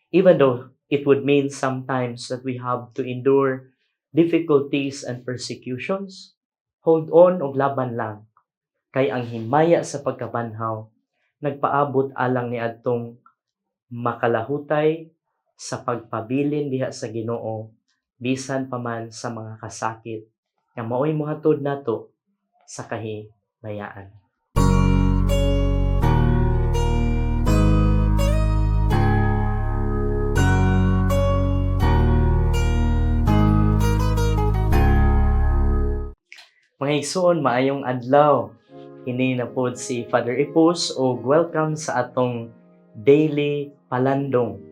Even though it would mean sometimes that we have to endure difficulties and persecutions, hold on og laban lang. Kay ang himaya sa pagkabanhaw, nagpaabot alang ni adtong makalahutay sa pagpabilin diha sa Ginoo bisan pa man sa mga kasakit nga mao'y mohatod nato sa kahimayaan. Mga igsoon, maayong adlaw. Kini na pod si Father Ipus o welcome sa atong daily pamalandong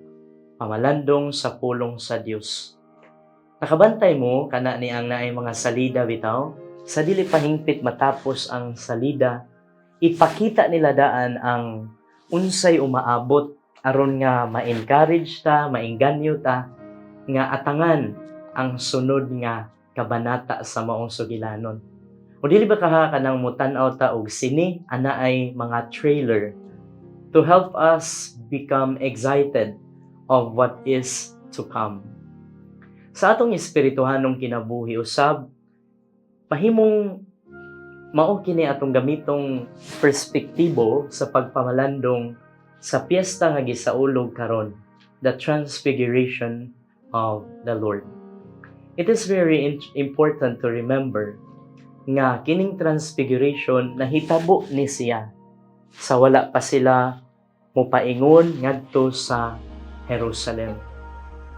sa pulong sa Dios. Nakabantay mo kana ni ang naay mga salida bitaw? Sa dili pahingpit matapos ang salida, ipakita nila daan ang unsay umaabot aron nga ma-encourage ta, maengganyo ta nga atangan ang sunod nga kabanata sa maong sugilanon. O dili ba kanang mutan-aw ta og sini ana ay mga trailer to help us become excited of what is to come. Sa atong espirituhanong kinabuhi usab, mahimong mao kini atong gamitong perspektibo sa pagpamalandong sa piyesta nga gisaulog karon, the Transfiguration of the Lord. It is very important to remember nga kining transfiguration nahitabo ni siya sa wala pa sila mopaingon ngadto sa Jerusalem.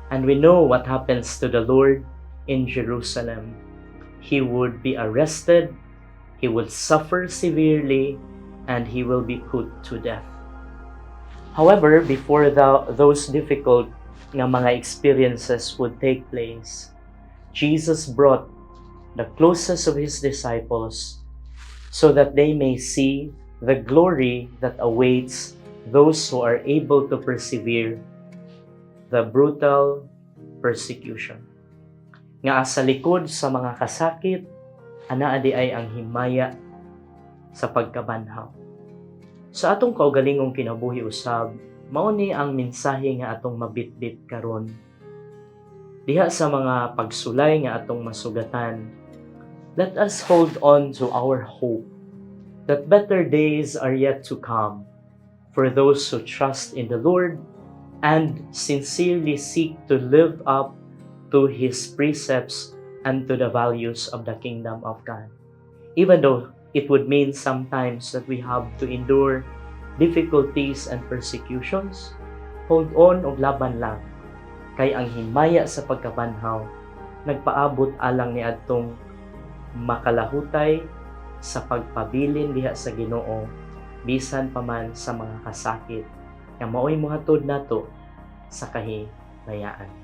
And we know what happens to the Lord in Jerusalem. He would be arrested, he would suffer severely, and he will be put to death. However, before those difficult nga mga experiences would take place, Jesus brought the closest of his disciples so that they may see the glory that awaits those who are able to persevere the brutal persecution. Nga sa likod sa mga kasakit, anaa di ay ang himaya sa pagkabanhaw. Sa atong kaugalingong kinabuhi usab, mao ni ang mensahe nga atong mabitbit karon. Diha sa mga pagsulay nga atong masugatan, let us hold on to our hope that better days are yet to come for those who trust in the Lord and sincerely seek to live up to His precepts and to the values of the kingdom of God. Even though it would mean sometimes that we have to endure difficulties and persecutions, hold on og laban lang. Kay ang himaya sa pagkabanhaw, nagpaabot alang ni adtong makalahutay sa pagpabilin diha sa Ginoo bisan pa man sa mga kasakit nga mao'y mohatod nato sa kahimayaan.